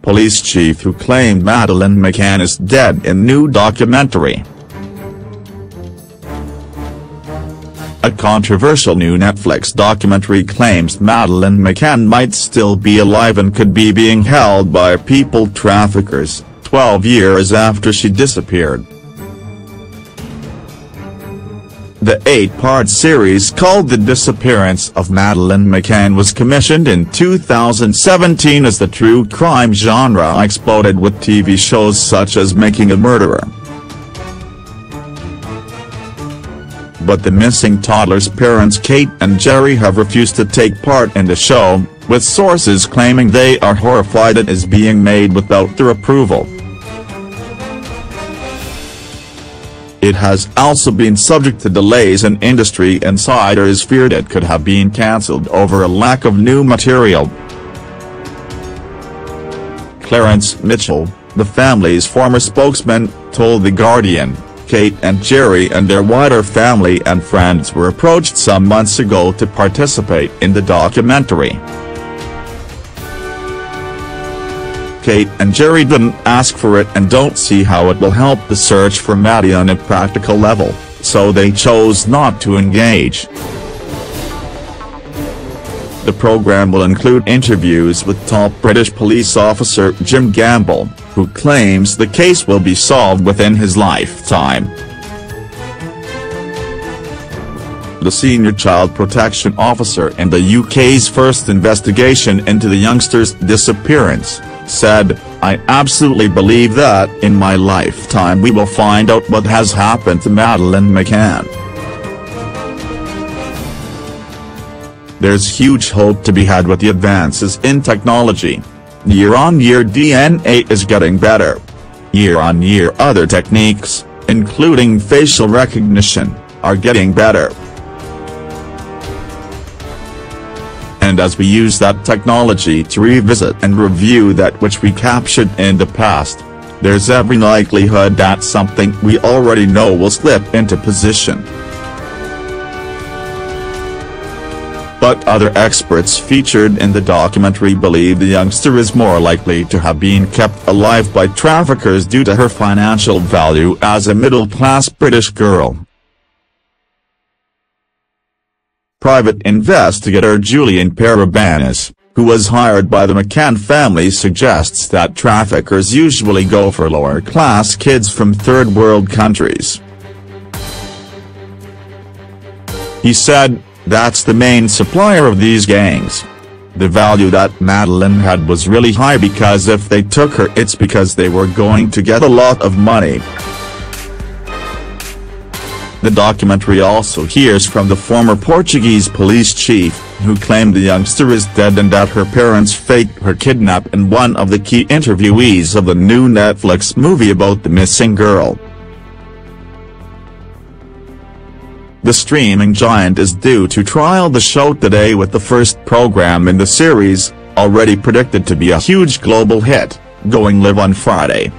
police chief who claimed Madeleine McCann is dead in new documentary. A controversial new Netflix documentary claims Madeleine McCann might still be alive and could be being held by people traffickers, 12 years after she disappeared. The 8-part series called The Disappearance of Madeleine McCann was commissioned in 2017 as the true crime genre exploded with TV shows such as Making a Murderer. But the missing toddler's parents Kate and Gerry have refused to take part in the show, with sources claiming they are horrified it is being made without their approval. It has also been subject to delays and industry insiders feared it could have been cancelled over a lack of new material. Clarence Mitchell, the family's former spokesman, told The Guardian, Kate and Gerry and their wider family and friends were approached some months ago to participate in the documentary. Kate and Gerry didn't ask for it and don't see how it will help the search for Maddie on a practical level, so they chose not to engage. The program will include interviews with top British police officer Jim Gamble, who claims the case will be solved within his lifetime. The senior child protection officer in the UK's first investigation into the youngster's disappearance, said, "I absolutely believe that in my lifetime we will find out what has happened to Madeleine McCann. There's huge hope to be had with the advances in technology. Year on year DNA is getting better. Year on year other techniques, including facial recognition, are getting better. And as we use that technology to revisit and review that which we captured in the past, there's every likelihood that something we already know will slip into position." But other experts featured in the documentary believe the youngster is more likely to have been kept alive by traffickers due to her financial value as a middle-class British girl. Private investigator Julian Parabanis, who was hired by the McCann family, suggests that traffickers usually go for lower-class kids from third-world countries. He said, "That's the main supplier of these gangs. The value that Madeleine had was really high because if they took her it's because they were going to get a lot of money." The documentary also hears from the former Portuguese police chief, who claimed the youngster is dead and that her parents faked her kidnap in one of the key interviewees of the new Netflix movie about the missing girl. The streaming giant is due to trial the show today, with the first program in the series, already predicted to be a huge global hit, going live on Friday.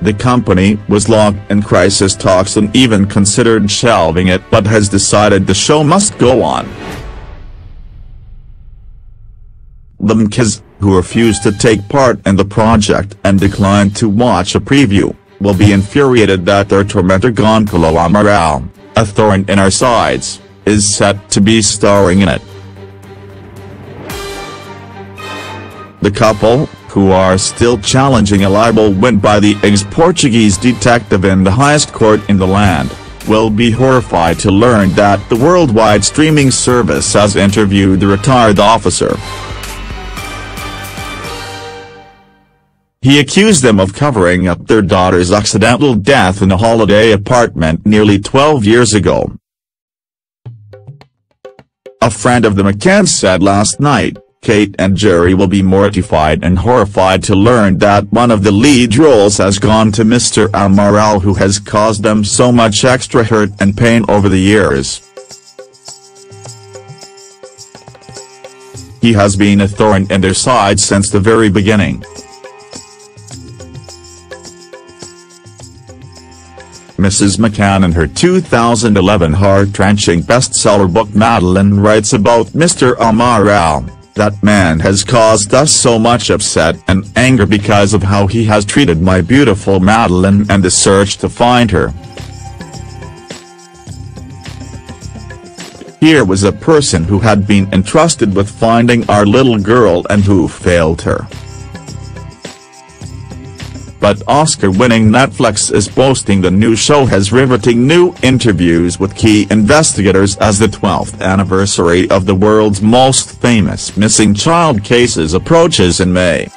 The company was locked in crisis talks and even considered shelving it, but has decided the show must go on. The McCanns, who refused to take part in the project and declined to watch a preview, will be infuriated that their tormentor Goncalo Amaral, a thorn in our sides, is set to be starring in it. The couple, who are still challenging a libel win by the ex-Portuguese detective in the highest court in the land, will be horrified to learn that the worldwide streaming service has interviewed the retired officer. He accused them of covering up their daughter's accidental death in a holiday apartment nearly 12 years ago. A friend of the McCanns said last night, Kate and Gerry will be mortified and horrified to learn that one of the lead roles has gone to Mr. Amaral, who has caused them so much extra hurt and pain over the years. He has been a thorn in their side since the very beginning. Mrs. McCann, in her 2011 heart-wrenching bestseller book Madeleine, writes about Mr. Amaral, That man has caused us so much upset and anger because of how he has treated my beautiful Madeleine and the search to find her. Here was a person who had been entrusted with finding our little girl and who failed her. But Oscar-winning Netflix is boasting the new show has riveting new interviews with key investigators as the 12th anniversary of the world's most famous missing child cases approaches in May.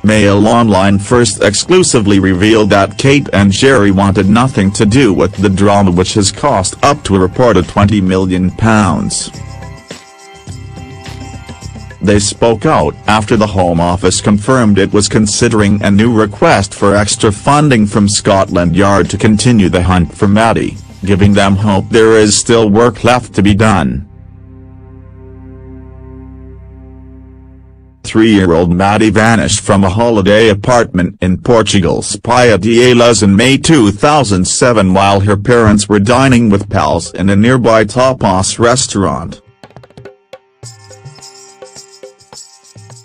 Mail Online first exclusively revealed that Kate and Gerry wanted nothing to do with the drama, which has cost up to a reported £20 million. They spoke out after the Home Office confirmed it was considering a new request for extra funding from Scotland Yard to continue the hunt for Maddie, giving them hope there is still work left to be done. 3-year-old Maddie vanished from a holiday apartment in Portugal's Praia de Ilhas in May 2007 while her parents were dining with pals in a nearby tapas restaurant.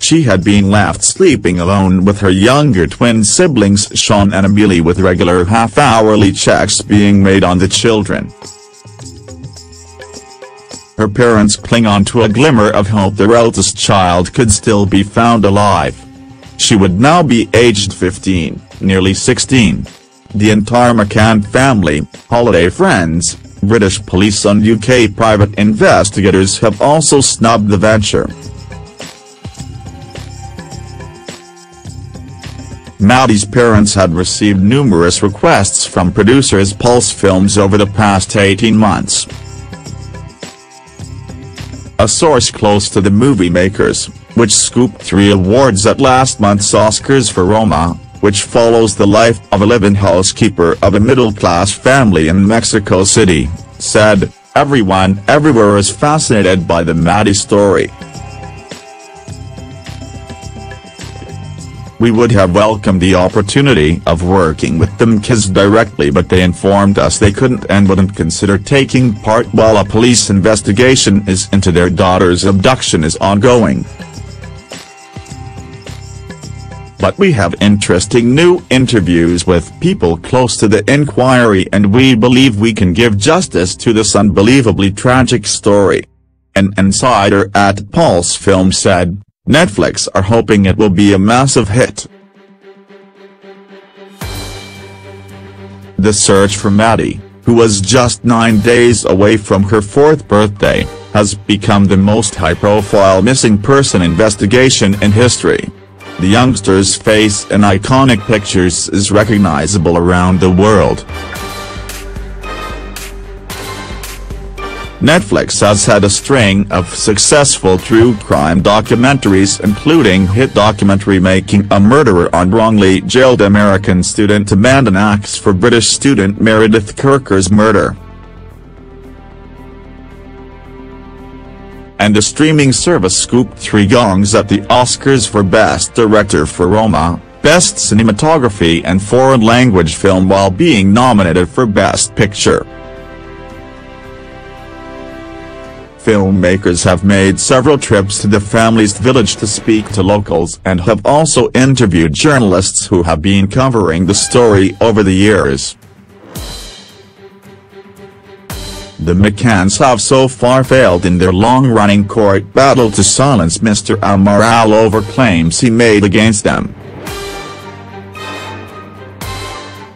She had been left sleeping alone with her younger twin siblings Sean and Amelie, with regular half-hourly checks being made on the children. Her parents cling on to a glimmer of hope their eldest child could still be found alive. She would now be aged 15, nearly 16. The entire McCann family, holiday friends, British police and UK private investigators have also snubbed the venture. Maddie's parents had received numerous requests from producers Pulse Films over the past 18 months. A source close to the movie makers, which scooped 3 awards at last month's Oscars for Roma, which follows the life of a live-in housekeeper of a middle-class family in Mexico City, said, "Everyone everywhere is fascinated by the Maddie story. We would have welcomed the opportunity of working with them kids directly, but they informed us they couldn't and wouldn't consider taking part while a police investigation into their daughter's abduction is ongoing. But we have interesting new interviews with people close to the inquiry and we believe we can give justice to this unbelievably tragic story," an insider at Pulse Film said. Netflix are hoping it will be a massive hit. The search for Maddie, who was just 9 days away from her 4th birthday, has become the most high-profile missing person investigation in history. The youngster's face in iconic pictures is recognizable around the world. Netflix has had a string of successful true crime documentaries, including hit documentary Making a Murderer on wrongly jailed American student Amanda Knox for British student Meredith Kerker's murder. And the streaming service scooped 3 gongs at the Oscars for Best Director for Roma, Best Cinematography and Foreign Language Film while being nominated for Best Picture. Filmmakers have made several trips to the family's village to speak to locals and have also interviewed journalists who have been covering the story over the years. The McCanns have so far failed in their long-running court battle to silence Mr. Amaral over claims he made against them.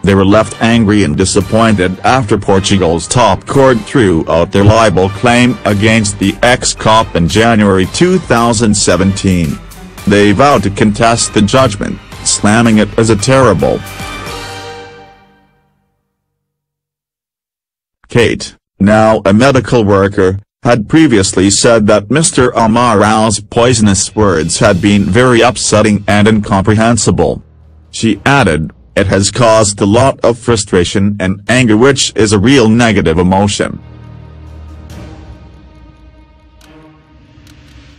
They were left angry and disappointed after Portugal's top court threw out their libel claim against the ex-cop in January 2017. They vowed to contest the judgment, slamming it as a terrible. Kate, now a medical worker, had previously said that Mr. Amaral's poisonous words had been very upsetting and incomprehensible. She added, "It has caused a lot of frustration and anger, which is a real negative emotion."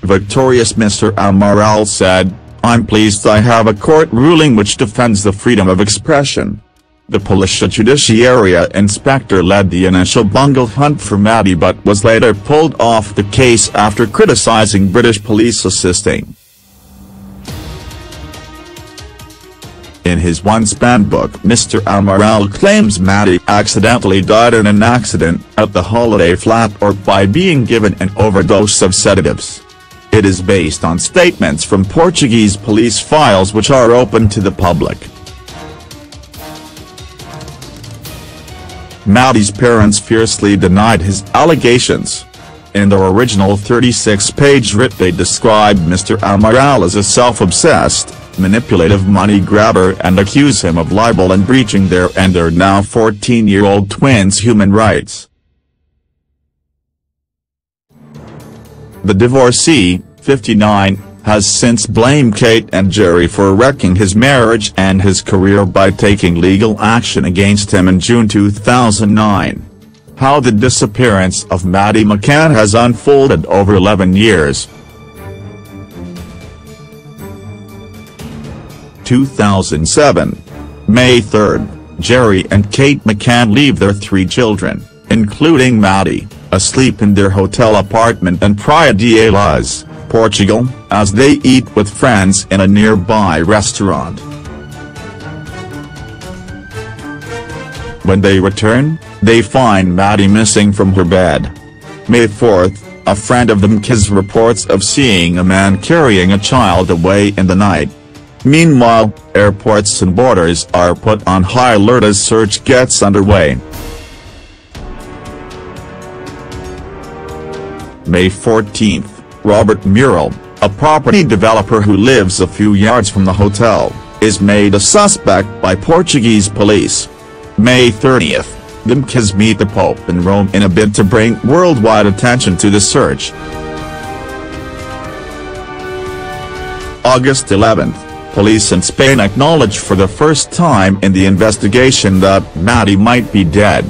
Victorious Mr. Amaral said, "I'm pleased I have a court ruling which defends the freedom of expression. The police judiciary inspector led the initial bungle hunt for Maddie but was later pulled off the case after criticizing British police assisting. In his one-span book, Mr. Amaral claims Maddie accidentally died in an accident at the holiday flat or by being given an overdose of sedatives. It is based on statements from Portuguese police files which are open to the public. Maddie's parents fiercely denied his allegations. In their original 36-page writ they described Mr. Amaral as a self-obsessed, manipulative money grabber and accuse him of libel and breaching their and their now 14-year-old twins' human rights. The divorcee, 59, has since blamed Kate and Gerry for wrecking his marriage and his career by taking legal action against him in June 2009. How the disappearance of Maddie McCann has unfolded over 11 years. 2007. May 3, Gerry and Kate McCann leave their 3 children, including Maddie, asleep in their hotel apartment in Praia de Alas, Portugal, as they eat with friends in a nearby restaurant. When they return, they find Maddie missing from her bed. May 4, a friend of the McCanns reports of seeing a man carrying a child away in the night. Meanwhile, airports and borders are put on high alert as search gets underway. May 14, Robert Murrell, a property developer who lives a few yards from the hotel, is made a suspect by Portuguese police. May 30, the McCanns meet the Pope in Rome in a bid to bring worldwide attention to the search. August 11, police in Spain acknowledge for the first time in the investigation that Maddie might be dead.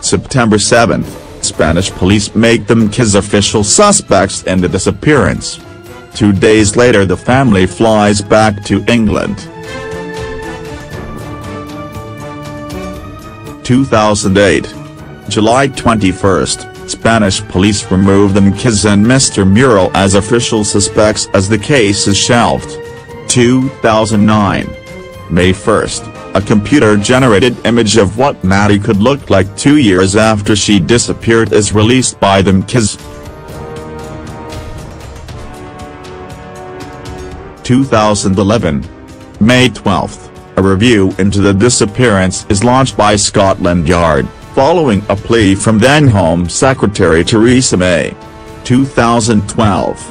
September 7, Spanish police make the McCanns official suspects in the disappearance. 2 days later the family flies back to England. 2008. July 21, Spanish police remove the McCanns and Mr. Murrell as official suspects as the case is shelved. 2009. May 1, a computer-generated image of what Maddie could look like 2 years after she disappeared is released by the McCanns. 2011. May 12, a review into the disappearance is launched by Scotland Yard, following a plea from then Home Secretary Theresa May. 2012.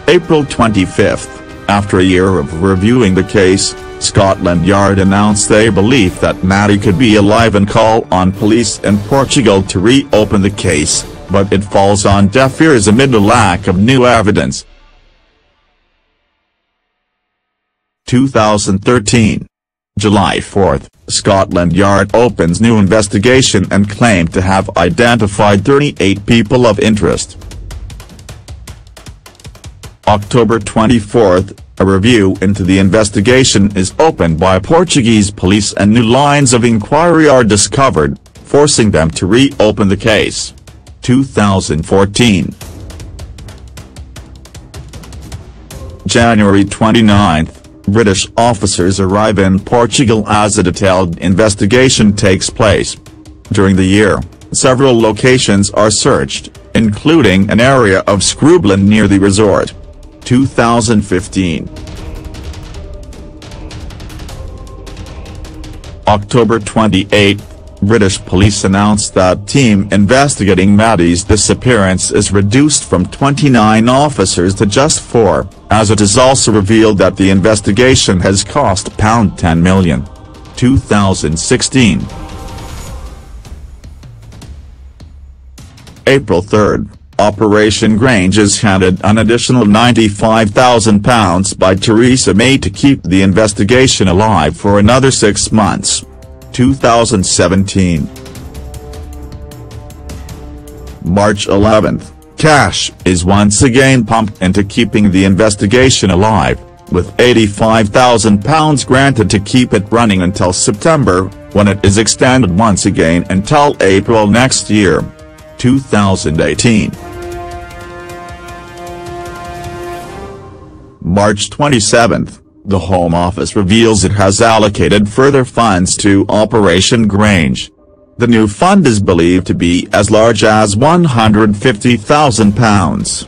April 25, after a year of reviewing the case, Scotland Yard announced they believe that Maddie could be alive and call on police in Portugal to reopen the case, but it falls on deaf ears amid a lack of new evidence. 2013. July 4, Scotland Yard opens new investigation and claimed to have identified 38 people of interest. October 24, a review into the investigation is opened by Portuguese police and new lines of inquiry are discovered, forcing them to reopen the case. 2014. January 29, British officers arrive in Portugal as a detailed investigation takes place. During the year, several locations are searched, including an area of scrubland near the resort. 2015. October 28, British police announced that team investigating Maddie's disappearance is reduced from 29 officers to just 4, as it is also revealed that the investigation has cost £10 million. 2016. April 3, Operation Grange is handed an additional £95,000 by Theresa May to keep the investigation alive for another 6 months. 2017. March 11, cash is once again pumped into keeping the investigation alive, with £85,000 granted to keep it running until September, when it is extended once again until April next year, 2018. March 27, the Home Office reveals it has allocated further funds to Operation Grange. The new fund is believed to be as large as £150,000.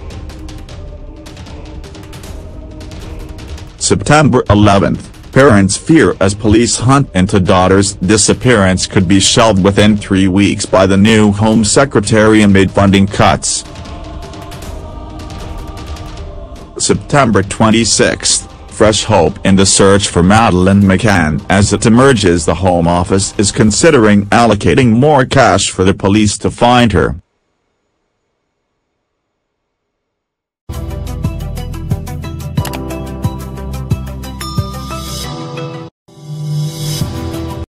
September 11, parents fear as police hunt into daughter's disappearance could be shelved within 3 weeks by the new Home Secretary amid funding cuts. September 26, fresh hope in the search for Madeleine McCann as it emerges the Home Office is considering allocating more cash for the police to find her.